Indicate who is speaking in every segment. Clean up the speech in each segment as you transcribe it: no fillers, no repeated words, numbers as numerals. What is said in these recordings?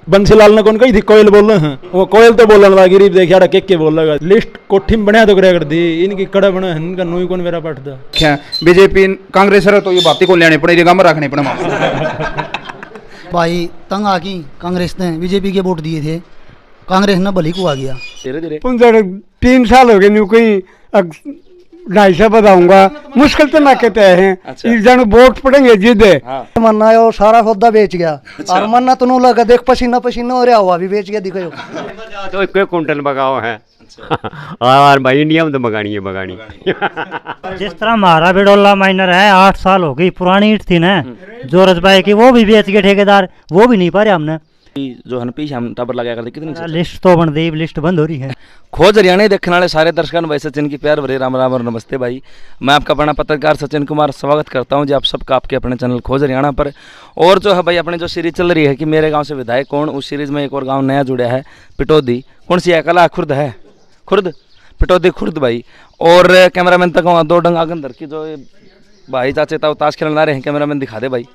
Speaker 1: बंसीलाल ने कौन कही थी कोयल बोल रहे हैं, वो कोयल तो बोलने लगा गरीब देख यार के बोल लगा लिस्ट कोठी में बनया तो करे कर दी इनकी कड़ा बना है इनका नोई कौन मेरा पट दा
Speaker 2: क्या बीजेपी कांग्रेस है तो ये बातें को लेने पड़े गम रखने पड़े
Speaker 3: भाई तंग आ गई कांग्रेस ने बीजेपी के वोट दिए थे कांग्रेस ने भली को आ गया
Speaker 1: धीरे धीरे
Speaker 4: 3 साल हो गए न्यू कहीं 250 बताऊंगा मुश्किल तो ना कहते हैं इस जन वोट पड़ेंगे जिद
Speaker 3: मन्ना है और सारा सौदा बेच गया और मन्ना तो नू लगा देख पसीना पसीना हो रहा हुआ भी बेच गया दिखाओ
Speaker 5: तो कोई कुंटल बगाओ है और भाई इंडिया में तो बगानी है बगानी
Speaker 6: जिस तरह हमारा बिडोला माइनर है 8 साल हो गई पुरानी ईट थी ना जो रजबाई की वो भी बेच गए ठेकेदार वो भी नहीं पा रहे हमने
Speaker 1: जो है पीछे हम टावर लगा करते कितनी
Speaker 6: लिस्ट तो बन दी लिस्ट बंद हो रही है।
Speaker 1: खोज हरियाणा देखने वाले सारे दर्शकों भाई सचिन की प्यार भरे राम राम और नमस्ते भाई। मैं आपका अपना पत्रकार सचिन कुमार स्वागत करता हूं जी आप सबका आपके अपने चैनल खोज हरियाणा पर। और जो है भाई अपने जो सीरीज चल रही है कि मेरे गांव से विधायक कौन, उस सीरीज में एक और गांव नया जुड़ा है पिटौदी। कौन सी है? कला खुर्द है, खुर्द पिटौदी खुर्द भाई। और कैमरामैन तक 2 डंग आगंदर की जो भाई चाचे ताश खेलने आ रहे हैं, कैमरामैन दिखा दे भाई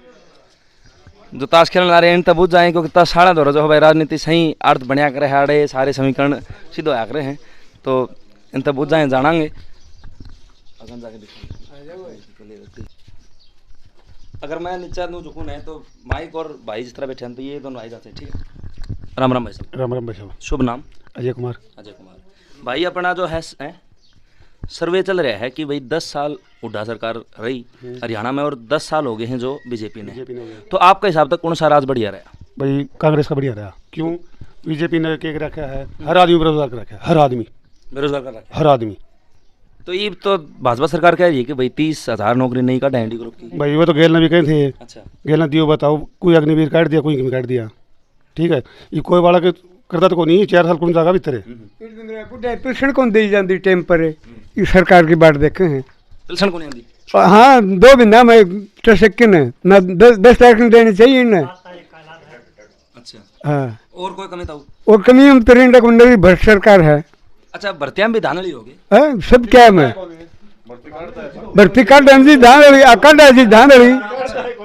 Speaker 1: जो ताश खेलने आ रहे हैं इन तब बुझ जाए क्योंकि ताश साड़ा दो जो भाई राजनीति सही अर्थ बढ़िया करे हाड़े सारे समीकरण सीधो आ करे हैं तो इन तब बुझ जाए जानांगे। अगर मैं नीचे नू झुकूँ है तो माइक और भाई जिस तरह बैठे हैं तो ये दोनों भाई जाते हैं ठीक है। राम राम भाई साहब।
Speaker 4: राम राम भाई साहब।
Speaker 1: शुभ नाम?
Speaker 4: अजय कुमार।
Speaker 1: अजय कुमार भाई अपना जो है सर्वे चल रहा है कि भाई 10 साल हुड्डा सरकार रही हरियाणा में और 10 साल हो गए हैं जो बीजेपी ने तो आपका हिसाब तक कौन सा राज बढ़िया रहा?
Speaker 4: भाई कांग्रेस का बढ़िया रहा। क्यों? बीजेपी ने केक रखा है हर आदमी बेरोजगार कर रखा है, हर आदमी बेरोजगार कर रखा है, हर आदमी।
Speaker 1: तो ये तो भाजपा सरकार कह रही है कि भाई 30,000 नौकरी नहीं काटा है ग्रुप की।
Speaker 4: भाई वो तो गेल ने भी कहे थे।
Speaker 1: अच्छा
Speaker 4: गेल ने दियो बताओ कोई अग्निवीर काट दिया कोई काट दिया ठीक है ये कोई वाला के करता तो को नहीं 4 साल कौन जाएगा भीतर पेंशन कौन दी जाती टाइम पर इस सरकार की बात देखे हैं
Speaker 1: पेंशन कौन आती?
Speaker 4: हाँ 2 महीना में सेकंड है ना 10 तारीख देनी चाहिए ना।
Speaker 1: अच्छा
Speaker 4: हाँ
Speaker 1: और कोई कमी था?
Speaker 4: और कमी हम पेरेंट मंडल भ्रष्ट सरकार है।
Speaker 1: अच्छा भर्तियां भी धानली हो गई
Speaker 4: है सब क्या है भर्ती कार्ड जी धान रही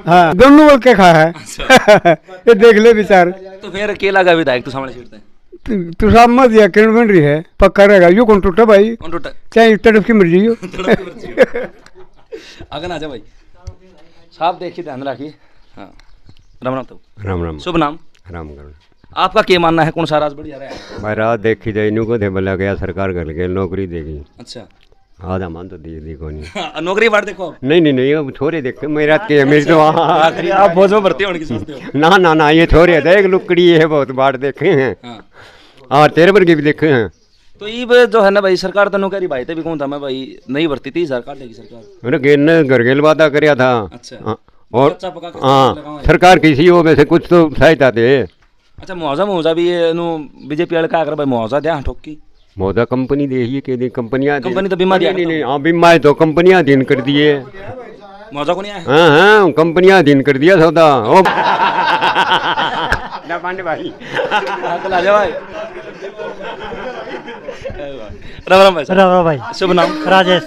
Speaker 4: हाँ दोनों बोल के खा है ये देख ले विचार।
Speaker 1: तो फिर अकेला का विधायक तो सामने छिड़ते हैं
Speaker 4: तू साहब मत या किरण बन रही है पक्का रहेगा यो कौन टूटा भाई
Speaker 1: कौन टूटा
Speaker 4: चाहे तड़फ की मर्जी हो
Speaker 1: आगे ना जा भाई साहब देखिए ध्यान रखिए। हाँ राम राम तो
Speaker 5: राम राम।
Speaker 1: शुभ नाम?
Speaker 5: राम करण।
Speaker 1: आपका क्या मानना है कौन सा राज बढ़िया रहा है?
Speaker 5: भाई रात देखी जाए इनू को थे बोला गया सरकार कर गए नौकरी देगी।
Speaker 1: अच्छा
Speaker 5: आधा मान तो दी को नहीं
Speaker 1: नौकरी बांट देखो
Speaker 5: नहीं अब छोरे देखे मेरा के मेरी तो
Speaker 1: आप भोजो भर्ती होने की सोचते हो?
Speaker 5: ना ये छोरे थे एक लुकड़ी है बहुत बार देखे हैं और तेरे पर की भी देखे हैं।
Speaker 1: तो ये जो है ना भाई सरकार तो नौकरी भाई थे भी कौन था मैं भाई नहीं भर्ती थी सरकार लेगी सरकार
Speaker 5: मैंने गेल ने घर गेल वादा कराया था।
Speaker 1: अच्छा
Speaker 5: और हाँ सरकार किसी वो में से कुछ तो सहायता थे।
Speaker 1: अच्छा मुआवजा भी ये बीजेपी वाले का भाई मुआवजा दिया ठोक की
Speaker 5: मौजा कंपनी दे ही के दी कंपनियां
Speaker 1: कंपनी तो बीमा दिया
Speaker 5: नहीं हाँ बीमा है तो कंपनियां अधीन कर दिए
Speaker 1: मौजा को नहीं आया।
Speaker 5: हाँ कंपनियां अधीन कर दिया सौदा ओ ना पांडे भाई
Speaker 1: आजा भाई राम राम भाई। शुभ नाम?
Speaker 6: राजेश।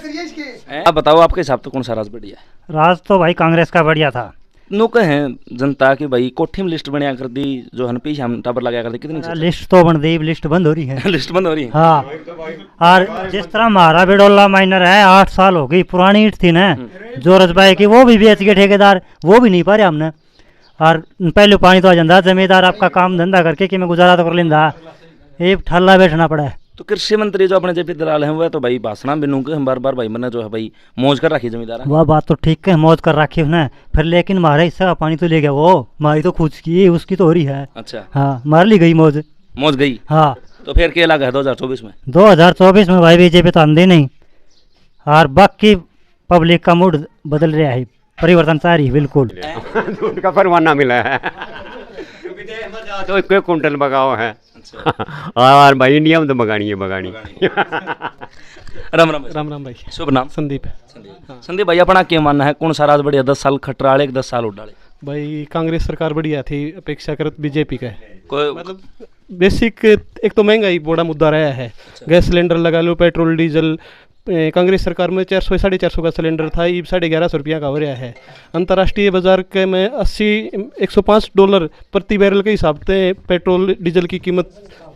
Speaker 1: आप बताओ आपके हिसाब से कौन सा राज बढ़िया है?
Speaker 6: राज तो भाई कांग्रेस का बढ़िया था।
Speaker 1: नुक है जनता की भाई कोठी में लिस्ट बनाया कर दी जो है पीछे हम टावर लगाया कर दी कितनी
Speaker 6: लिस्ट तो बन दी लिस्ट बंद हो रही है
Speaker 1: लिस्ट बंद हो रही है।
Speaker 6: हाँ और जिस तरह हमारा बिडोला माइनर है 8 साल हो गई पुरानी ईट थी ना जो रजबाई की वो भी बेच गए ठेकेदार वो भी नहीं पा रहे हमने। और पहले पानी तो आ जाता जमींदार आपका काम धंधा करके कि मैं गुजारा तो कर लेंदा ये ठल्ला बैठना पड़ा है।
Speaker 1: तो कृषि मंत्री जो अपने जेपी दलाल हैं वो तो भाई भाषण बिनू के हम बार भाई मैंने जो है भाई मौज कर रखी जमींदार
Speaker 6: वह बात तो ठीक है मौज कर रखी है फिर लेकिन हमारा हिस्सा का पानी तो ले गया वो हमारी तो खुद की उसकी तो हो रही है।
Speaker 1: अच्छा
Speaker 6: हाँ मार ली गई मौज
Speaker 1: गई।
Speaker 6: हाँ
Speaker 1: तो फिर क्या लगा है 2024 में?
Speaker 6: 2024 में भाई बीजेपी तो आंधी नहीं और बाकी पब्लिक का मूड बदल रहा है परिवर्तन चाह रही है बिल्कुल
Speaker 5: उनका परवाना मिला है तो कोई कुंटल बगाओ है और भाई इंडिया में तो बगानी है बगानी।
Speaker 1: राम राम
Speaker 7: भाई।
Speaker 1: शुभ नाम?
Speaker 7: संदीप।
Speaker 1: संदीप भाई अपना क्या मानना है कौन सा राज बढ़िया 10 साल खटराले 10 साल उड़ डाले?
Speaker 7: भाई कांग्रेस सरकार बढ़िया थी अपेक्षाकृत बीजेपी का है
Speaker 1: कोई
Speaker 7: मतलब बेसिक एक तो महंगाई बड़ा मुद्दा रहा है। गैस सिलेंडर लगा लो पेट्रोल डीजल कांग्रेस सरकार में 400 450 का सिलेंडर था, ये $1150 का हो रहा है। अंतर्राष्ट्रीय बाजार के में $105 प्रति बैरल के हिसाब से पेट्रोल डीजल की कीमत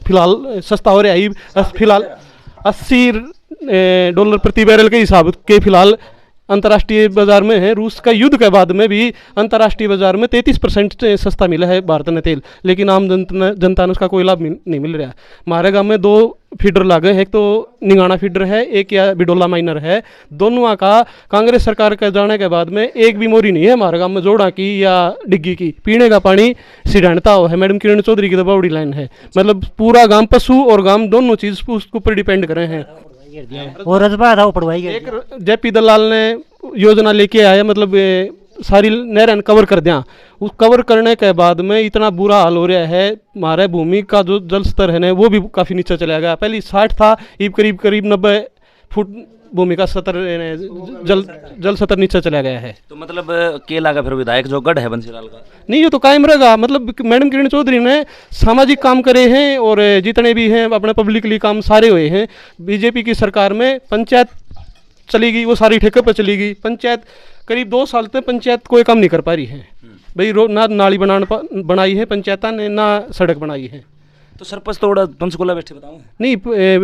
Speaker 7: फिलहाल सस्ता हो रहा है। फिलहाल $80 प्रति बैरल के हिसाब के फिलहाल अंतर्राष्ट्रीय बाजार में है। रूस का युद्ध के बाद में भी अंतर्राष्ट्रीय बाजार में 33% सस्ता मिला है भारत ने तेल, लेकिन आम जनता ने उसका कोई लाभ नहीं मिल रहा। हमारे गांव में 2 फीडर लगे हैं, एक तो निगाना फीडर है, एक या बिडोला माइनर है। दोनों का कांग्रेस सरकार के जाने के बाद में एक भी मोरी नहीं है हमारे गांव में, जोड़ा की या डिग्गी की। पीने का पानी सिरहणता है। मैडम किरण चौधरी की तो बड़ी लाइन है, मतलब पूरा गांव पशु और गांव दोनों चीज़ उसके ऊपर डिपेंड करे हैं।
Speaker 6: और रजबा था वो पड़वाई गई।
Speaker 7: एक जेपी दलाल ने योजना लेके आया, मतलब सारी नहरें कवर कर दिया। उस कवर करने के बाद में इतना बुरा हाल हो रहा है, हमारे भूमि का जो जल स्तर है ना वो भी काफ़ी नीचे चला गया। पहले 60 था, अब करीब 90 फुट भूमि का स्तर जल स्तर नीचे चला गया है।
Speaker 1: तो मतलब के लागा फिर विधायक जो गढ़ है बंसीलाल का
Speaker 7: नहीं, ये तो कायम रहेगा। मतलब मैडम किरण चौधरी ने सामाजिक काम करे हैं और जितने भी हैं अपने पब्लिकली काम सारे हुए हैं। बीजेपी की सरकार में पंचायत चली गई, वो सारी ठेके पर चली गई। पंचायत करीब 2 साल तक पंचायत कोई काम नहीं कर पा रही है भाई। ना नाली बनाई है पंचायत ने, ना सड़क बनाई है।
Speaker 1: तो सरपंच तो पंचकुला बैठे बताऊँ
Speaker 7: नहीं,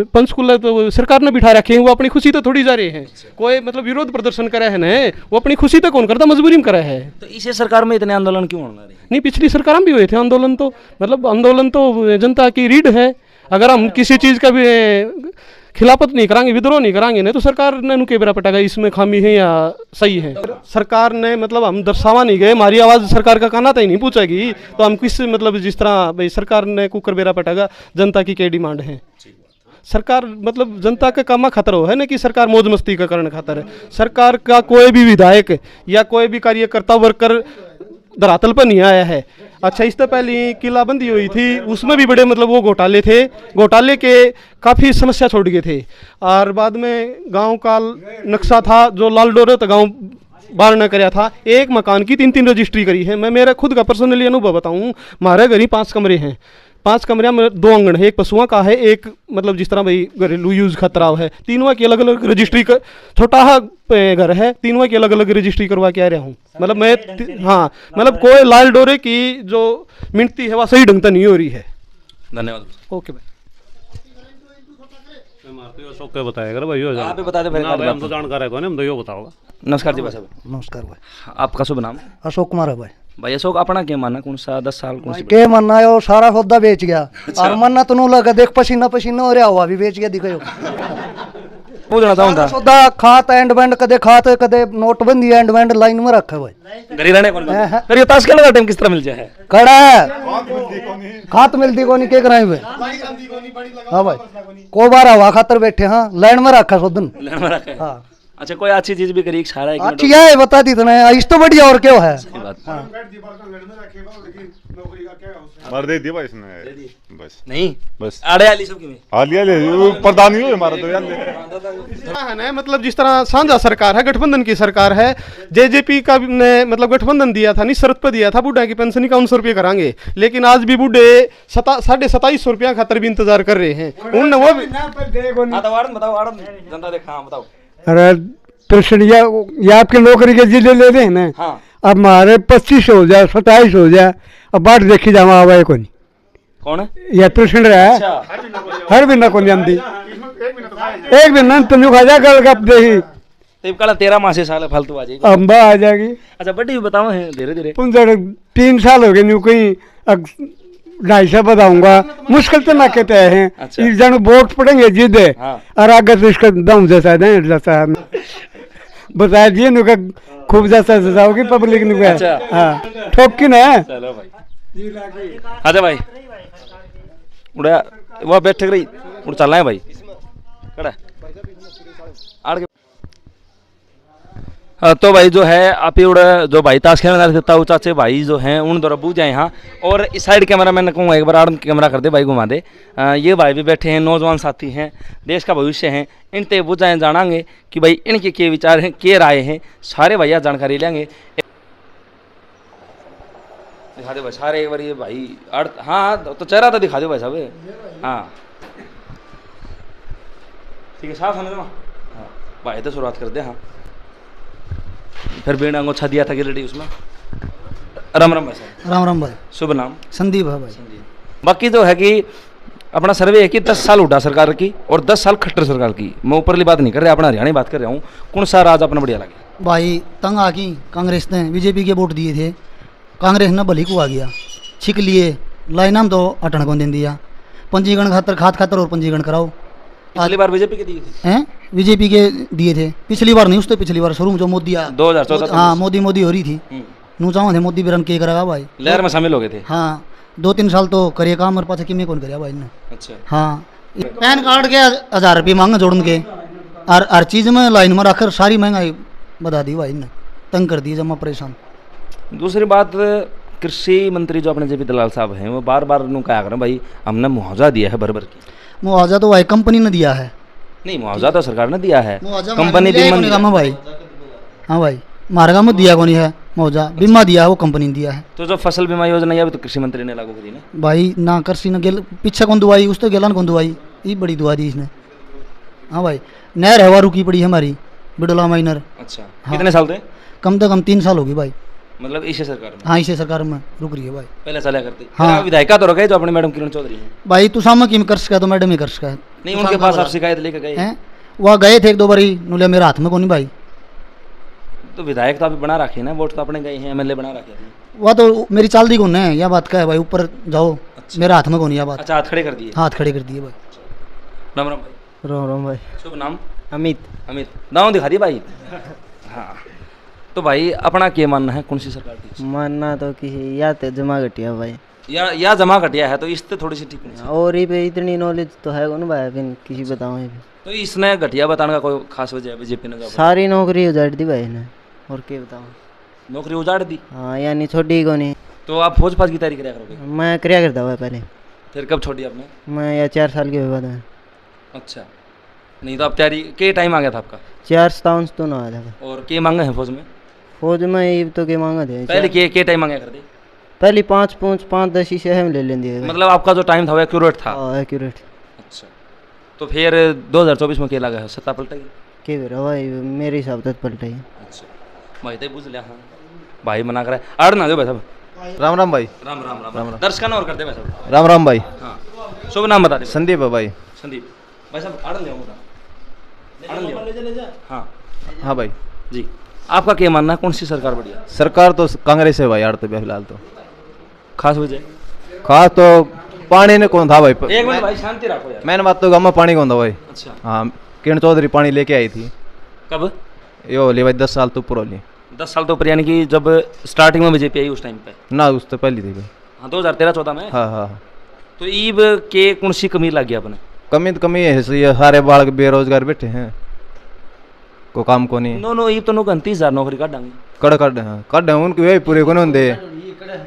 Speaker 7: पंचकुला तो सरकार ने बिठा रखे हैं, वो अपनी खुशी तो थोड़ी जा रहे हैं। कोई मतलब विरोध प्रदर्शन करे है ना, वो अपनी खुशी तो कौन करता, मजबूरी में करे है।
Speaker 1: तो इसे सरकार में इतने आंदोलन क्यों होना रही?
Speaker 7: नहीं, पिछली सरकार में भी हुए थे आंदोलन, तो मतलब आंदोलन तो जनता की रीढ़ है। अगर हम किसी चीज़ का भी खिलाफत नहीं कराएंगे, विद्रोह नहीं कराएंगे ना, तो सरकार ने नुके बेरा पटाएगा इसमें खामी है या सही है। सरकार ने मतलब हम दर्शावा नहीं गए, हमारी आवाज़ सरकार का काना तक नहीं पूछेगी, तो हम किस मतलब जिस तरह भाई सरकार ने कुकर बेरा पटाएगा, जनता की क्या डिमांड है। सरकार मतलब जनता के कामा खतर हो है ना कि सरकार मौज मस्ती का कारण खातर है। सरकार का कोई भी विधायक या कोई भी कार्यकर्ता वर्कर धरातल पर नहीं आया है। अच्छा, इससे पहले किलाबंदी हुई थी, उसमें भी बड़े मतलब वो घोटाले थे, घोटाले के काफ़ी समस्या छोड़ गए थे। और बाद में गांव का नक्शा था जो लाल डोरे तो गांव बाहर न कराया था। एक मकान की 3 रजिस्ट्री करी है। मैं मेरा खुद का पर्सनली अनुभव बताऊं, हमारे घर ही 5 कमरे हैं। 5 कमरे में 2 आंगन है, एक पशुओं का है, एक मतलब जिस तरह भाई घरेलू यूज खतरा है। तीनों की अलग अलग रजिस्ट्री कर, छोटा घर है, तीनों की अलग अलग रजिस्ट्री करवा के आ रहा हूँ। मतलब मैं हाँ, मतलब कोई लाल डोरे की जो मिनती है वह सही ढंग से नहीं हो रही है।
Speaker 1: धन्यवाद।
Speaker 7: ओके भाई।
Speaker 8: बताएगा भाई,
Speaker 1: आप ही बता दे भाई।
Speaker 8: हम तो जानकार है कौन, हम तो यो बताओगे।
Speaker 1: नमस्कार जी भाई साहब।
Speaker 3: नमस्कार भाई।
Speaker 1: आपका शुभ नाम?
Speaker 3: अशोक कुमार है भाई।
Speaker 1: भाई अशोक, अपना क्या मानना, कौन सा 10 साल कौन सी?
Speaker 3: के मानना है, वो सारा होदा बेच गया। और मन्ना तो लगा, देख पसीना पसीना हो रहा हुआ भी बेच गया, दिखाओ।
Speaker 1: पूछना चाहूँगा
Speaker 3: सौदा खात एंड बैंड कदे खात कदे नोटबंदी एंड बैंड लाइन में रखा भाई।
Speaker 1: गरीब रहने कौन फिर ये ताश खेलने का टाइम किस तरह मिल जाए?
Speaker 3: कड़ा है, खात मिलती को नहीं के कराए भाई। हाँ भाई, को बार हवा खातर बैठे, हाँ लाइन में रखा सोदन।
Speaker 1: लाइन में रखा है।
Speaker 3: हाँ,
Speaker 1: अच्छा, कोई अच्छी चीज भी करी, सारा है
Speaker 3: अच्छी है बता दी तने, इस तो बढ़िया और क्यों है।
Speaker 1: सही बात।
Speaker 9: मार दे दिया भाई इसने, बस
Speaker 1: नहीं
Speaker 9: बस
Speaker 1: आड़े आली सब की में
Speaker 9: हालिया ले प्रधान ही हो हमारा तो यार
Speaker 7: है ना, मतलब जिस तरह साझा सरकार है, गठबंधन की सरकार है। जेजेपी का ने मतलब गठबंधन दिया था, नहीं शर्त पर दिया था बूढ़ा की पेंशन 51 रुपये करांगे, लेकिन आज भी बूढ़े 27.5 रुपया खातर भी इंतजार कर रहे हैं। उनने वो भी
Speaker 1: बताओ जनता देखा, बताओ।
Speaker 4: अरे पेंशन या आपके नौकरी के जिले ले रहे हैं ना।
Speaker 1: हाँ।
Speaker 4: अब हमारे 25 हो जाए, 27 हो जाए, अब बाट देखी जावा आवा को नहीं।
Speaker 1: कौन है?
Speaker 4: या पेंशन रहा है, हर महीना को नहीं आती। एक महीना तुम खा जा कर गप देखी,
Speaker 1: तो कल 13 माह से साल फालतू आ जाएगी,
Speaker 4: अम्बा आ जाएगी।
Speaker 1: अच्छा बड़ी बताओ है धीरे धीरे।
Speaker 4: तुम 3 साल हो गए न्यू कहीं 250 बताऊंगा, मुश्किल तो ना कहते हैं।
Speaker 1: अच्छा।
Speaker 4: इस जन वोट पड़ेंगे जिद है।
Speaker 1: हाँ।
Speaker 4: और आगे तो इसका दम जैसा जैसा बताया दिए नु का खूब जैसा जैसा होगी पब्लिक नु का।
Speaker 1: अच्छा।
Speaker 4: हाँ, ठोक की ना।
Speaker 1: चलो भाई, आजा भाई, उड़ा वो बैठ रही उड़ चलना है भाई, कड़ा आड़ के। तो भाई जो है आप ही उड़ा जो भाई ताश खेलने देता हूँ, चाचे भाई जो हैं उन दौरा बूझ जाए यहाँ। और इस साइड कैमरा मैंने कहूँगा एक बार आड़ कैमरा कर दे भाई, घुमा दे। ये भाई भी बैठे हैं, नौजवान साथी हैं, देश का भविष्य हैं। इन ते बुझाएँ जानांगे कि भाई इनके के विचार हैं, के राय हैं, सारे भैया जानकारी लेंगे। दिखा दे भाई सारे एक बार ये भाई आड़। हाँ तो चेहरा तो दिखा दो भाई साहब। हाँ ठीक है, साफ समझ लो। हाँ भाई तो शुरुआत कर दे। हाँ फिर बेड़ा अंगोछा दिया था गिरडी उसमें। राम राम भाई साहब।
Speaker 3: राम राम भाई।
Speaker 1: शुभ नाम?
Speaker 3: संदीप है भाई।
Speaker 1: बाकी तो है कि अपना सर्वे है कि 10 साल हुड्डा सरकार की और 10 साल खट्टर सरकार की। मैं ऊपरली बात नहीं कर रहा, अपना हरियाणा बात कर रहा हूँ। कौन सा राज अपना बढ़िया लगे?
Speaker 3: भाई तंग आकी कांग्रेस ने बीजेपी के वोट दिए थे, कांग्रेस ने भली को आ गया छिक लिए लाइनाम तो अटन को दे दिया। पंजीकरण खातर खातर और पंजीकरण कराओ।
Speaker 1: पिछली बार बीजेपी के दिए थे
Speaker 3: हैं बीजेपी के दिए थे, पिछली बार नहीं, उससे पिछली बार शुरू में जो मोदी
Speaker 1: 2014।
Speaker 3: हाँ मोदी हो रही थी। नू चाहो थे मोदी बिरन के करेगा भाई,
Speaker 1: लहर में शामिल हो गए थे।
Speaker 3: हाँ 2-3 साल तो करिए काम और पाछे किमें कौन करिया भाई ने।
Speaker 1: अच्छा
Speaker 3: हाँ पैन कार्ड के 1000 रुपये मांगे जोड़न के और हर चीज़ में लाइन में रखकर सारी महंगाई बता दी भाई ने, तंग कर दी जमा परेशान।
Speaker 1: दूसरी बात, कृषि मंत्री जो अपने जेपी दलाल साहब हैं वो बार बार नु कहा करें भाई हमने मुआवजा दिया है भर की।
Speaker 3: मुआवजा तो भाई कंपनी ने दिया है।
Speaker 1: नहीं मुआवजा तो सरकार ने दिया है,
Speaker 3: मुआवजा
Speaker 1: कंपनी
Speaker 3: बीमा भाई। हाँ भाई मार्गा में दिया कौन है मुआवजा, बीमा दिया है वो कंपनी ने दिया है।
Speaker 1: तो जो फसल बीमा योजना है वो तो कृषि मंत्री ने लागू करी ना
Speaker 3: भाई ना कृषि ने गेल पीछे कौन दुआई, उस तो गेलन कौन दुआई, ये बड़ी दुआ दी इसने। हाँ भाई नहर हवा रुकी पड़ी है हमारी बिडोला माइनर।
Speaker 1: अच्छा हाँ। कितने साल थे?
Speaker 3: कम से कम 3 साल होगी भाई।
Speaker 1: मतलब इसी सरकार में?
Speaker 3: हाँ इसी सरकार में रुक रही है भाई।
Speaker 1: पहले चला करती।
Speaker 3: हाँ
Speaker 1: विधायिका तो रखे जो अपने मैडम किरण चौधरी हैं
Speaker 3: भाई, तू सामने की कर सका तो मैडम ही कर सका है।
Speaker 1: नहीं उनके पास आप शिकायत लेकर गए
Speaker 3: हैं? वह गए थे 1-2 बारी, नुले मेरे हाथ में कौन भाई।
Speaker 1: तो विधायक तो आप बना रखे ना, वोट तो अपने गए हैं, एमएलए बना रखे थे।
Speaker 3: वह तो मेरी चाल दी कौन है, यह बात क्या है भाई, ऊपर जाओ। अच्छा। मेरे हाथ में कौन यह बात।
Speaker 1: अच्छा हाथ खड़े कर दिए?
Speaker 3: हाथ खड़े कर दिए भाई।
Speaker 1: राम राम भाई।
Speaker 6: राम राम भाई।
Speaker 1: शुभ नाम?
Speaker 6: अमित।
Speaker 1: अमित दाव दिखा दिए भाई। हाँ तो भाई अपना क्या मानना है कौन सी सरकार की?
Speaker 6: मानना तो कि या तो जमा घटिया भाई,
Speaker 1: या जमा घटिया है तो इससे थोड़ी सी ठीक नहीं।
Speaker 6: और ये पे इतनी नॉलेज तो है कौन भाई, फिर किसी बताओ ये
Speaker 1: तो इसने घटिया बताने का कोई खास वजह है बीजेपी ने?
Speaker 6: सारी नौकरी उजाड़ दी भाई ने, और क्या बताओ।
Speaker 1: नौकरी उजाड़ दी?
Speaker 6: हाँ यानी छोड़ी को नहीं।
Speaker 1: तो आप फौज फाज की तैयारी कराया करोगे?
Speaker 6: मैं क्रिया करता हुआ पहले।
Speaker 1: फिर कब छोड़ी आपने?
Speaker 6: मैं या 4 साल के बाद में।
Speaker 1: अच्छा नहीं तो आप तैयारी के टाइम आ गया था आपका?
Speaker 6: 4 तो ना आया था।
Speaker 1: और के मांगे हैं फौज में?
Speaker 6: फौज में ये तो के मांगा थे
Speaker 1: पहले के टाइम मांगे कर दे?
Speaker 6: पहले 5-10 शीशे हम ले लेंगे।
Speaker 1: मतलब आपका जो टाइम था वो एक्यूरेट था?
Speaker 6: एक्यूरेट।
Speaker 1: अच्छा तो फिर 2024 में क्या लगा है, सत्ता पलटेगी?
Speaker 6: के भाई मेरे हिसाब से पलटेगी।
Speaker 1: अच्छा भाई तो पूछ लिया। हाँ भाई मना करा आड़ ना दो भाई साहब।
Speaker 10: राम राम भाई।
Speaker 1: राम राम राम राम दर्शक और करते भाई साहब।
Speaker 10: राम राम भाई।
Speaker 1: हाँ शुभ नाम बता दे।
Speaker 10: संदीप है भाई।
Speaker 1: संदीप भाई साहब आड़ ले हाँ
Speaker 10: हाँ भाई
Speaker 1: जी। आपका क्या मानना है कौन सी सरकार बढ़िया?
Speaker 10: सरकार तो कांग्रेस है भाई यार, तो फिलहाल तो
Speaker 1: खास वजह?
Speaker 10: खास तो पानी ने कौन था भाई।
Speaker 1: एक मिनट भाई शांति रखो यार।
Speaker 10: मैंने बात तो गाँव में पानी कौन था भाई।
Speaker 1: अच्छा
Speaker 10: हाँ किरण चौधरी पानी लेके आई थी।
Speaker 1: कब?
Speaker 10: यो ले भाई 10 साल तो ऊपर होली।
Speaker 1: 10 साल तो ऊपर यानी कि जब स्टार्टिंग में बीजेपी आई उस टाइम पे? ना
Speaker 10: उस तो पहली थी भाई।
Speaker 1: हाँ 2013-14 में।
Speaker 10: हाँ हाँ
Speaker 1: तो ईब के कौन सी कमी लग गया अपने?
Speaker 10: कमी तो कमी है, ये सारे बालक बेरोजगार बैठे हैं, को काम को नहीं।
Speaker 1: नो ईब तो 30,000 नौकरी काटेंगे।
Speaker 10: कड़ उनकी वही पूरे को नहीं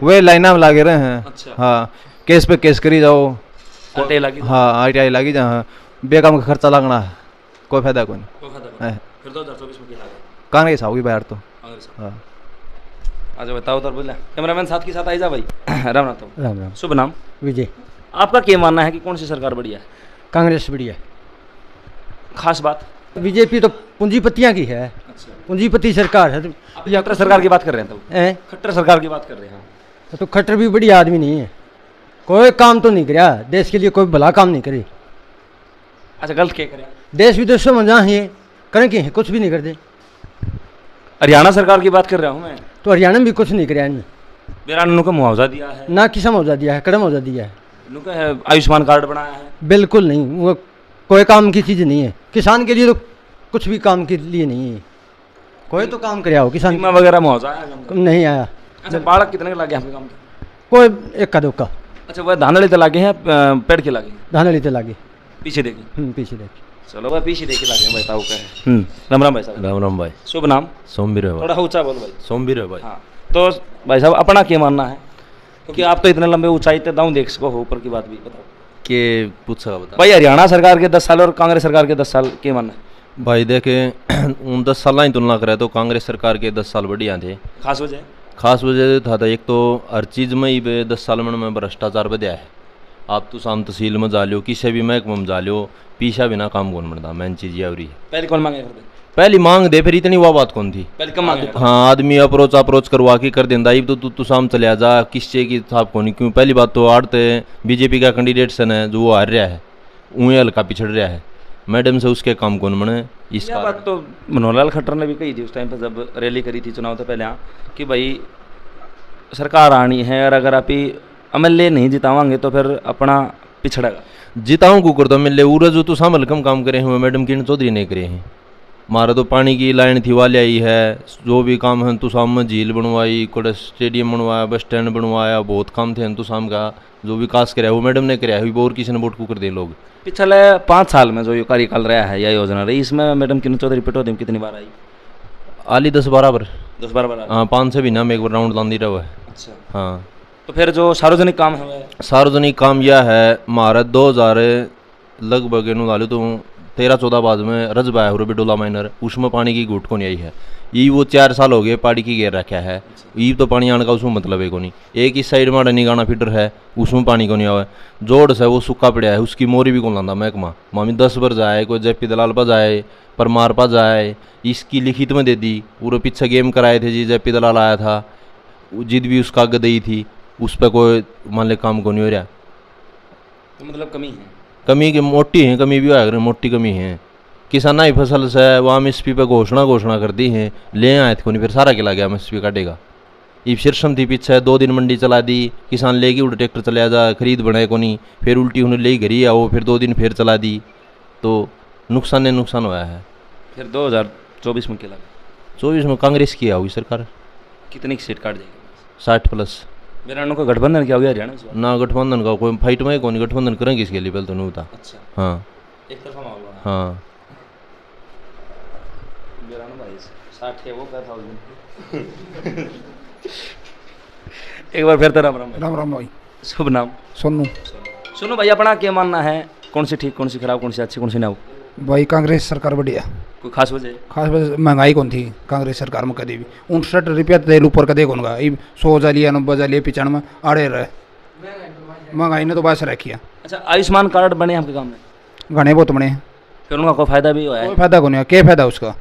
Speaker 10: वे लाइना में लागे रहे हैं।
Speaker 1: अच्छा
Speaker 10: हाँ केस पे केस करी जाओ।
Speaker 1: आरटीआई लगी?
Speaker 10: हाँ RTI लगी जा, बेकाम का खर्चा लगना है, कोई फायदा कोई नहीं।
Speaker 1: फिर 2024 में क्या लगा?
Speaker 10: कांग्रेस आओगी बाहर तो।
Speaker 1: हाँ अच्छा बताओ तो बोला कैमरामैन साथ के साथ आई जा भाई। राम राम। शुभ नाम?
Speaker 6: विजय।
Speaker 1: आपका क्या मानना है कि कौन सी सरकार बढ़िया है?
Speaker 6: कांग्रेस बढ़िया।
Speaker 1: खास बात?
Speaker 6: बीजेपी तो पूंजीपतियां की है।
Speaker 1: अच्छा
Speaker 6: पूंजीपति सरकार है।
Speaker 1: खट्टर सरकार की बात कर रहे हैं? तो खट्टर सरकार की बात कर रहे हैं।
Speaker 6: तो खट्टर भी बढ़िया आदमी नहीं है, कोई काम तो नहीं कराया देश के लिए, कोई भला काम नहीं करे।
Speaker 1: अच्छा गलत क्या करे?
Speaker 6: देश विदेशों में जहाँ है करें कि कुछ भी नहीं करते।
Speaker 1: हरियाणा सरकार की बात कर रहा हूँ मैं।
Speaker 6: तो हरियाणा में भी कुछ नहीं कराया इनने।
Speaker 1: बेरान को मुआवजा दिया है
Speaker 6: ना, किसा मुआवजा दिया है, कड़ा मुआवजा दिया है।
Speaker 1: आयुष्मान कार्ड बनाया है?
Speaker 6: बिल्कुल नहीं, वो कोई काम की चीज़ नहीं है। किसान के लिए तो कुछ भी काम के लिए नहीं है, कोई तो काम कराया हो किसान।
Speaker 1: बीमा वगैरह मुआवजा
Speaker 6: नहीं आया।
Speaker 1: अच्छा बालक कितने के लगे आपके काम?
Speaker 6: कोई एक का 2 का।
Speaker 1: अच्छा वह धानड़ी तो लागे हैं, पेड़ के लागे?
Speaker 6: धानड़ी तो लागे।
Speaker 1: पीछे देखिए।
Speaker 6: पीछे देखिए।
Speaker 1: चलो भाई पीछे देखे लागे बताओ क्या है। राम राम भाई साहब।
Speaker 8: राम राम भाई।
Speaker 1: शुभ नाम?
Speaker 8: सोमवीर है
Speaker 1: थोड़ा ऊंचा बोल भाई।
Speaker 8: सोमवीर है भाई।
Speaker 1: हाँ तो भाई साहब अपना क्या मानना है, क्योंकि आप तो इतने लंबे ऊंचाई तक दाऊं देख सको हो, ऊपर की बात भी बताओ।
Speaker 8: के पूछा बता
Speaker 1: भाई हरियाणा सरकार के 10 साल और कांग्रेस सरकार के 10 साल क्या मानना है?
Speaker 8: भाई देखे उन 10 साल की तुलना करें तो कांग्रेस सरकार के 10 साल बढ़िया थे।
Speaker 1: खास वजह?
Speaker 8: खास वजह था एक तो हर चीज़ में ही 10 साल में भ्रष्टाचार बढ़िया है। आप तो शाम तहसील में जा लो, किसी भी महकमे में जा लो, पीछा बिना काम कौन बनता, मेन चीज़ ये हो रही है।
Speaker 1: पहले कौन मांगे करते?
Speaker 8: पहली मांग दे फिर इतनी वो बात कौन थी।
Speaker 1: पहले कम मांगे।
Speaker 8: हाँ आदमी अप्रोच करवा के कर देंदा। तो तू शाम चले जा किस चीज की साहब कौन। क्यों पहली बात तो आड़ते बीजेपी का कैंडिडेट सन है जो वो हार रहा है, उन्हें हल्का पिछड़ रहा है, मैडम से उसके काम कौन बने। इस
Speaker 1: बात तो मनोहर लाल खट्टर ने भी कही थी उस टाइम पर जब रैली करी थी चुनाव से पहले, हाँ, कि भाई सरकार आनी है और अगर आप ही एमएलए नहीं जितावांगे तो फिर अपना पिछड़ेगा।
Speaker 8: जिताऊँ को कर दो मिले उरा जो तो सामल कम काम करे हुए मैडम किरण चौधरी ने करे हैं। मारा तो पानी की लाइन थी वाले आई है, जो भी काम है तो शाम में झील बनवाई, कोई स्टेडियम बनवाया, बस स्टैंड बनवाया, बहुत काम थे तो शाम का जो विकास कराया वो मैडम ने कराया हुई और किसी ने वोट को कर दे लोग।
Speaker 1: पिछले 5 साल में जो ये कार्यकाल रहा है या योजना रही इसमें मैडम किरण चौधरी पिटौदी में कितनी बार आई?
Speaker 8: आली 10-12 बार।
Speaker 1: 10-12 बार।
Speaker 8: हाँ 5 से भी ना एक बार राउंड लांदी रहा है।
Speaker 1: अच्छा
Speaker 8: हाँ।
Speaker 1: तो फिर जो सार्वजनिक काम है
Speaker 8: सार्वजनिक काम यह है मारा 2000 लगभग इन डालू तो 13-14 बाद में रजबाया हो बिडोला माइनर, उसमें पानी की घूट को नहीं आई है। ये वो 4 साल हो गए पानी की घेर रखा है, ये तो पानी आने का उसमें मतलब है को नहीं। एक इस साइड में निगाना फीडर है उसमें पानी को नहीं आवा, जोड़ से वो सूखा पड़ा है, उसकी मोरी भी कौन लाता महकमा। मामी 10 बार जाए, कोई जेपी दलाल पर जाए, परमार पर जाए, इसकी लिखित में दे दी। पूरे पीछे गेम कराए थे जी, जेपी दलाल आया था, जिद भी उसका गदई थी, उस पर कोई मान ले काम को नहीं हो रहा।
Speaker 1: तो मतलब कमी है,
Speaker 8: कमी की मोटी है, कमी भी है, मोटी कमी है। किसान ही फसल से वहाँ एमएसपी पे घोषणा कर दी है, ले आए थे को नहीं, फिर सारा किला गया एमएसपी काटेगा। ये शीर्षम थी पीछे 2 दिन मंडी चला दी, किसान लेगी उल्टा ट्रैक्टर चला जा, खरीद बनाए को नहीं, फिर उल्टी उन्हें ले घरी आओ, फिर 2 दिन फिर चला दी, तो नुकसान हुआ है।
Speaker 1: फिर 2024 में क्या लगा?
Speaker 8: 24 में कांग्रेस की होगी सरकार।
Speaker 1: कितनी सीट काट जाएगी?
Speaker 8: 60+।
Speaker 1: मेरा का गठबंधन क्या हो गया हरियाणा में?
Speaker 8: ना गठबंधन का कोई फाइट में कौन गठबंधन करेंगे इसके लिए पहले तो नहीं होता।
Speaker 1: अच्छा
Speaker 8: हाँ
Speaker 1: एक तरफा मामला है।
Speaker 8: हाँ
Speaker 1: भाई 60 है वो क्या था एक बार फिर तो राम
Speaker 2: राम भाई।
Speaker 1: शुभ नाम?
Speaker 2: सोनू।
Speaker 1: सुनो भाई अपना क्या मानना है, कौन सी ठीक, कौन सी खराब, कौन सी अच्छी, कौन सी ना हो?
Speaker 2: भाई कांग्रेस सरकार बढ़िया।
Speaker 1: कोई खास वजह?
Speaker 2: खास वजह महंगाई कौन थी कांग्रेस सरकार में कभी भी 59 रुपया तेल ऊपर कदे कौन गा 100 जा लिया 90 जा लिया 95 आड़े रहे, महंगाई ने तो बस रखी है।
Speaker 1: अच्छा आयुष्मान कार्ड बने आपके गाँव में?
Speaker 2: घने बहुत बने,
Speaker 1: फिर उनका कोई फायदा भी हुआ है?
Speaker 2: कोई फायदा कौन है, क्या फायदा उसका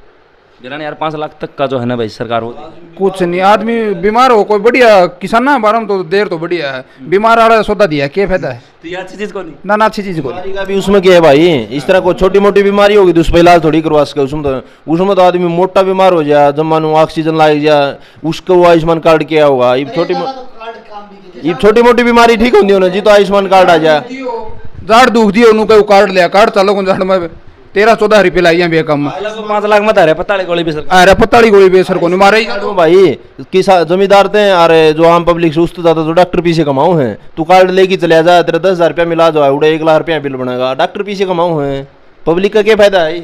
Speaker 1: यार 5 लाख तक का जो है ना भाई सरकार हो
Speaker 2: कुछ नहीं। आदमी बीमार हो कोई बढ़िया किसान ना बारह तो देर तो बढ़िया है, बीमार वाला सौदा दिया क्या फायदा है?
Speaker 1: तो ये अच्छी चीज को नहीं
Speaker 2: ना अच्छी चीज को
Speaker 8: बीमारी का भी उसमें क्या है भाई, इस तरह को छोटी मोटी बीमारी होगी तो उस पर इलाज थोड़ी करवा सके। उसमें तो आदमी मोटा बीमार हो जाए, जब मानो ऑक्सीजन लाग जाए, उसको वो आयुष्मान कार्ड क्या होगा। ये छोटी मोटी बीमारी ठीक होती है जी तो आयुष्मान कार्ड आ जाए।
Speaker 2: जाड़ दुख दियो उन्होंने कार्ड लिया, कार्ड चलो कौन जाड़ में 13-14 रुपये लाई बे कम
Speaker 1: 5 लाख मत आ रहे पत्ताली गोली भी सर,
Speaker 2: अरे पत्ताली गोली बे सर को नहीं मारे
Speaker 8: भाई। किसान जमींदार थे अरे जो आम पब्लिक से उस तो डॉक्टर पीछे कमाऊ है, तू कार्ड लेके चले जा, तेरा 10,000 रुपया मिला जो है उड़े 1 लाख रुपया बिल बनेगा, डॉक्टर पीछे कमाऊ है, पब्लिक का क्या फायदा है?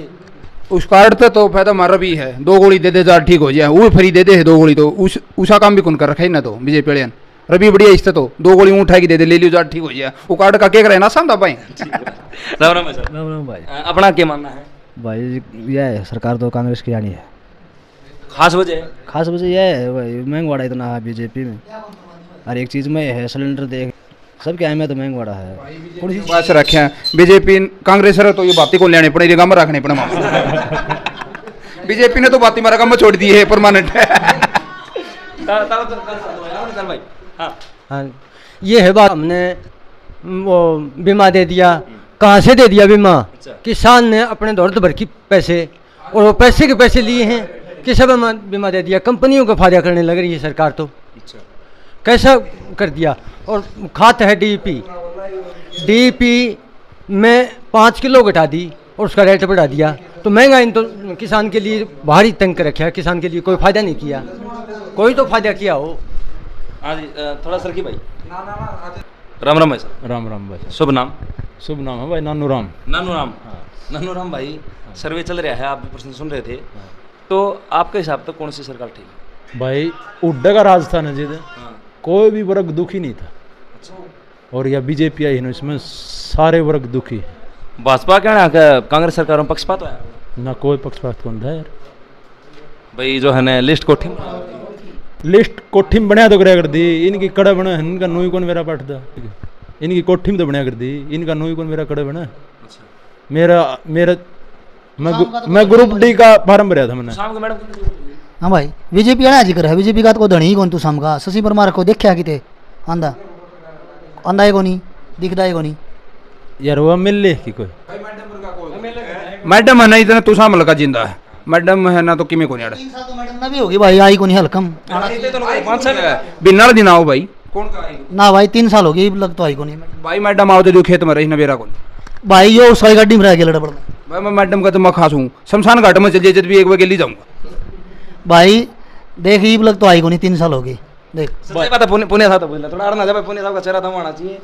Speaker 2: उस कार्ड से तो फायदा मारा भी है, 2 गोली दे दे जाड़ ठीक हो जाए, वो फ्री दे दे है 2 गोली, तो उसका काम भी कौन कर रखा है ना, तो बीजेपी वाले रवि बढ़िया इससे तो 2 गोली उठाएगी दे दे ले लियो जाड़ ठीक हो जाए, वो कार्ड का क्या करे ना समझा भाई।
Speaker 1: राम राम सर।
Speaker 10: राम भाई।
Speaker 1: अपना क्या मानना है
Speaker 10: भाई? यह है सरकार तो कांग्रेस की आनी है।
Speaker 1: खास वजह?
Speaker 10: खास वजह यह है भाई महंगवाड़ा इतना है बीजेपी में, हर एक चीज़ में है, सिलेंडर देख सब क्या है तो महंगवाड़ा है।
Speaker 2: कौन सी बात रखे हैं बीजेपी कांग्रेस तो ये बातें को लेने पड़े गम रखने पड़े बीजेपी ने तो बातें मारा गम छोड़ दी है परमानेंट।
Speaker 11: हाँ ये है बात, हमने वो बीमा दे दिया, कहाँ से दे दिया बीमा? किसान ने अपने दौलत भर की पैसे और वो पैसे के पैसे लिए हैं कि सब बीमा दे दिया, कंपनियों को फायदा करने लग रही है सरकार तो। कैसा कर दिया? और खाद है डीपी में 5 किलो घटा दी और उसका रेट बढ़ा दिया, तो महंगाई तो किसान के लिए भारी तंग कर रखा है, किसान के लिए कोई फायदा नहीं किया, कोई तो फायदा किया हो।
Speaker 1: हाँ जी थोड़ा सर की भाई। राम राम भाई सर।
Speaker 12: राम राम भाई।
Speaker 1: शुभ नाम?
Speaker 12: शुभ नाम है भाई नानू राम।
Speaker 1: नानू राम। नानू राम भाई सर्वे चल रहा है, आप भी प्रश्न सुन रहे थे, तो आपके हिसाब से कौन सी सरकार ठीक है?
Speaker 12: भाई उड्डा का राज था ना जी, कोई भी वर्ग दुखी नहीं था। और यह बीजेपी आई है ना, इसमें सारे वर्ग दुखी है।
Speaker 1: भाजपा क्या कांग्रेस सरकार में पक्षपात है
Speaker 12: ना? कोई पक्षपात कौन था यार
Speaker 1: भाई, जो है ना लिस्ट
Speaker 12: कोठी में बनाया तो कराया कर दी, इनकी कड़ा बना इनका नोई कौन मेरा पाठ था, इनकी कोठी में तो बनाया कर दी, इनका नोई कौन मेरा कड़ा बना। मेरा मैं ग्रुप डी का फॉर्म भरा था मैंने।
Speaker 1: शाम को मैडम
Speaker 3: हाँ भाई बीजेपी आना जिक्र है बीजेपी का तो धनी ही कौन तू शाम का शशि परमार को देखा किते आंदा आंदा है को नहीं दिखता है को नहीं
Speaker 12: यार वो मिल ले कि कोई
Speaker 2: मैडम है नहीं इतना तू शामिल का जिंदा है मैडम है ना तो किमें को नहीं आड़ा
Speaker 3: 3 साल तो मैडम ना भी होगी भाई आई को नहीं हलकम
Speaker 2: बिना दिन आओ भाई कौन का
Speaker 3: ना भाई 3 साल हो गए लग तो आई को नहीं
Speaker 2: भाई मैडम आओ तो खेत में रही ना मेरा को
Speaker 3: भाई यो उसका गाड़ी में रह गया लड़बड़ में
Speaker 2: भाई मैं मैडम का तो मैं खास हूँ शमशान घाट में चल जाए जब भी एक बजे ले जाऊंगा
Speaker 3: भाई देख ईब लग तो आई को नहीं 3 साल हो गए देख
Speaker 1: सही बात है पुणे था तो बोलना थोड़ा अड़ना जब पुणे साहब का चेहरा था आना चाहिए।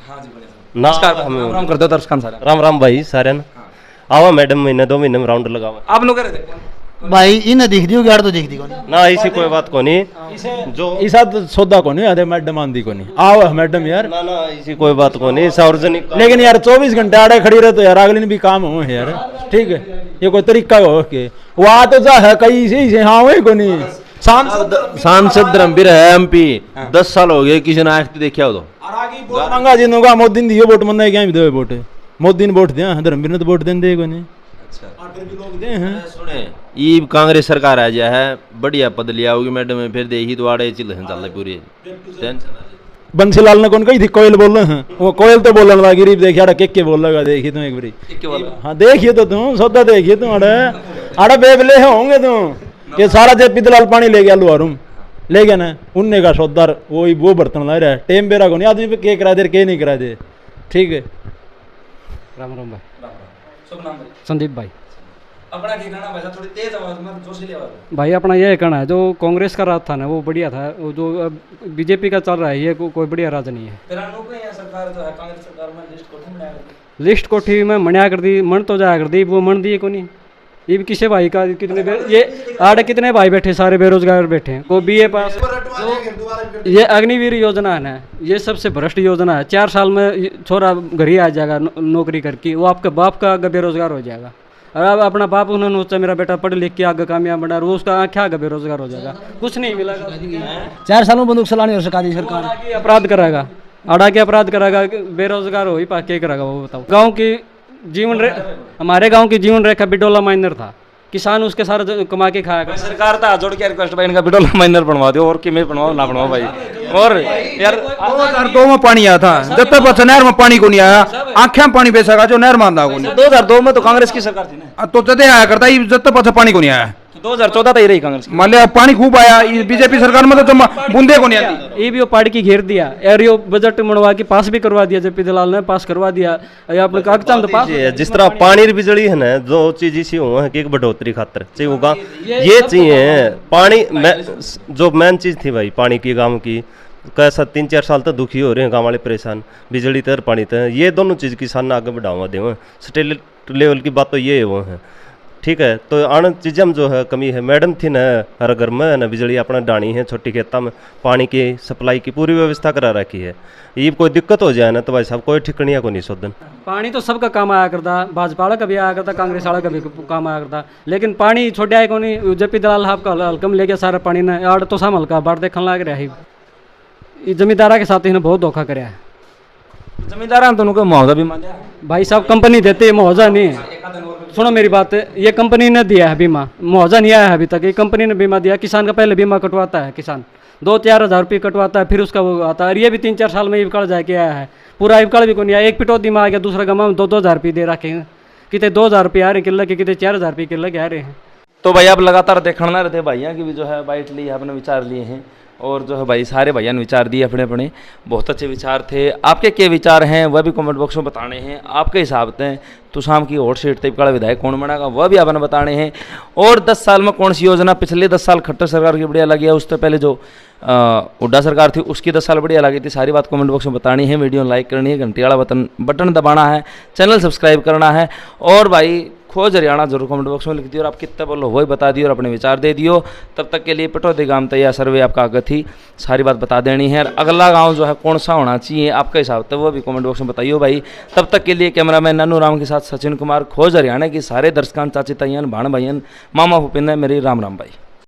Speaker 1: हाँ जी पुणे नमस्कार राम राम कर दो दर्शकों सारे
Speaker 13: राम राम भाई सारे आवा मैडम महीने 2 महीने में राउंड लगावा
Speaker 1: आप लोग करे थे
Speaker 3: भाई इन्हें दिख दी गाड़ तो दिख दी को नहीं
Speaker 13: ना ऐसी कोई बात को नहीं जो
Speaker 12: इसा सौदा को नहीं आधे मैडम आंदी को नहीं आओ मैडम यार
Speaker 13: ना ना ऐसी कोई बात को नहीं सार्वजनिक
Speaker 12: लेकिन यार 24 घंटे आड़े खड़ी रहे तो यार अगले दिन भी काम हो यार ठीक है ये कोई तरीका हो के वहाँ तो जा है कहीं से हाँ वही को नहीं
Speaker 8: सांसद धर्मवीर है MP 10 साल हो गए किसी ने आज देखा हो तो
Speaker 12: मांगा जी नुगा मोदी ने दियो वोट मन क्या दे वोट मोदी ने वोट दिया धर्मवीर ने तो वोट देने को नहीं
Speaker 8: सुने ये कांग्रेस सरकार आ जाए है बढ़िया पद लिया होगी मैडम फिर देखी तो आड़े चल पूरी
Speaker 12: बंसीलाल ने कौन कही थी कोयल बोल रहे हैं वो कोयल तो बोलने लगा गरीब देखिए के बोल लगा देखिए तुम एक बारी हाँ देखिए तो तुम सौदा देखिए तुम अड़े बेबले होंगे तुम ये सारा जे पितलाल पानी ले गया लुहारूम ले गया ना उनने का सौदार वो बर्तन ला रहा है टेम बेरा को नहीं आदमी पे के करा दे के नहीं करा दे ठीक है।
Speaker 14: राम राम भाई संदीप भाई
Speaker 1: अपना की गाना भाई थोड़ी तेज आवाज में जोशीली आवाज
Speaker 14: भाई अपना यह कहना है जो कांग्रेस का राज था ना वो बढ़िया था वो जो बीजेपी का चल रहा है ये कोई बढ़िया राज नहीं है।
Speaker 1: सरकार जो है कांग्रेस सरकार में
Speaker 14: लिस्ट कोठी में मनिया कर दी मन तो जाया कर दी वो मन दिए को नहीं ये भी किसी भाई का कितने ये आड़े कितने भाई बैठे सारे बेरोजगार बैठे हैं कोई BA पास ये अग्निवीर योजना है ना ये सबसे भ्रष्ट योजना है 4 साल में छोरा घर ही आ जाएगा नौकरी करके वो आपके बाप का आगे बेरोजगार हो जाएगा और अब अपना बाप उन्होंने सोचा मेरा बेटा पढ़ लिख के आगे कामयाब बना वो उसका क्या आगे बेरोजगार हो जाएगा कुछ नहीं मिलेगा
Speaker 11: 4 सालों बंदूक चलानी और सरकारी सरकार
Speaker 14: अपराध कराएगा आड़ा के अपराध कराएगा बेरोजगार हो ही पाके करेगा वो बताओ। गाँव की हमारे गांव की जीवन रेखा बिडोला माइनर था किसान उसके सारे कमा के खाया
Speaker 1: सरकार था जोड़ के रिक्वेस्ट भाई इनका बिडोला माइनर बनवा दो और किमें बनवाओ ना बनवाओ भाई और यार
Speaker 2: 2002 में पानी आया था जब तक बस नहर में पानी को नहीं आया आंखें में पानी बेचेगा जो नहर मानदा को नहीं
Speaker 1: 2002 में तो कांग्रेस की सरकार थी ना तो
Speaker 2: तदे आया करता जब तक बस पानी को नहीं आया
Speaker 1: 2014 तक रही कांग्रेस
Speaker 2: मान लिया पानी खूब आया बीजेपी सरकार में तो बूंदे को नहीं आती
Speaker 14: ये भी वो पार्टी की घेर दिया और ये बजट मनवा के पास भी करवा दिया जब दलाल ने पास करवा दिया अपने कागजात तो पास
Speaker 13: जिस तरह पानी और बिजली है ना जो चीज इसी हो है कि एक बढ़ोतरी खातर चाहिए होगा ये चाहिए पानी जो मेन चीज थी भाई पानी की गाँव की कैसा 3-4 साल तक दुखी हो रहे हैं गाँव वाले परेशान बिजली तर पानी तर ये दोनों चीज़ किसान ने आगे बढ़ावा दे स्टेट लेवल की बात तो ये है वो है ठीक है। तो आन चीज़ों में जो है कमी है मैडम थी ना हर घर में ना बिजली अपना डाणी है छोटी खेता में पानी की सप्लाई की पूरी व्यवस्था करा रखी है ये कोई दिक्कत हो जाए ना तो भाई साहब कोई ठिकनिया को नहीं सोधन
Speaker 14: पानी तो सबका काम आया करता भाजपा वाला का भी आया करता कांग्रेस वाला का भी काम आया करता लेकिन पानी छोटे आए को नहीं जब दलाल साहब का हल्कम ले गया सारा पानी ने आड़ तो साम हल्का बाढ़ देखने लग रहा है जमींदारा के साथ इन्हें बहुत धोखा कराया है
Speaker 1: जमींदारा तो उनको मुआवजा भी मांगा
Speaker 14: भाई साहब कंपनी देती है मुआवजा नहीं है सुनो मेरी बात ये कंपनी ने दिया है बीमा मुआवजा नहीं आया है अभी तक ये कंपनी ने बीमा दिया किसान का पहले बीमा कटवाता है किसान 2-4 हज़ार रुपये कटवाता है फिर उसका वो आता है और ये भी 3-4 साल में इवकड़ जाके आया है पूरा इवकड़ भी को नहीं आया एक पिटौती में आ गया दूसरा गमा में 2-2 हज़ार रुपये दे रखे हैं कितने 2 हज़ार रुपये आ रहे किले के कितने 4 हज़ार रुपये किले के आ रहे हैं।
Speaker 1: तो भाई अब लगातार देखना रहते भैया की भी जो है बाइट ली अपने विचार लिए हैं और जो है भाई सारे भैया ने विचार दिए अपने अपने बहुत अच्छे विचार थे। आपके क्या विचार हैं वह भी कमेंट बॉक्स में बताने हैं आपके हिसाब से तो शाम की हॉट सीट तक विधायक कौन बनेगा वह भी आपने बताने हैं और 10 साल में कौन सी योजना पिछले 10 साल खट्टर सरकार की बढ़िया लगी है उससे पहले जो हुड्डा सरकार थी उसकी 10 साल बढ़िया लगी थी सारी बात कमेंट बॉक्स में बतानी है वीडियो लाइक करनी है घंटी वाला बटन दबाना है चैनल सब्सक्राइब करना है और भाई खोज हरियाणा जरूर कमेंट बॉक्स में लिख दियो और आप कितना बोलो वही बता दियो और अपने विचार दे दियो। तब तक के लिए पिटौती गांव तैयार सर्वे आपका आगे थी सारी बात बता देनी है और अगला गांव जो है कौन सा होना चाहिए आपका हिसाब से वो भी कमेंट बॉक्स में बताइए भाई। तब तक के लिए कैमरामैन नन्नू राम के साथ सचिन कुमार खोज हरियाणा की सारे दर्शकान चाची तैयान भाण भाईयन मामा भूपिंदर मेरी राम राम भाई।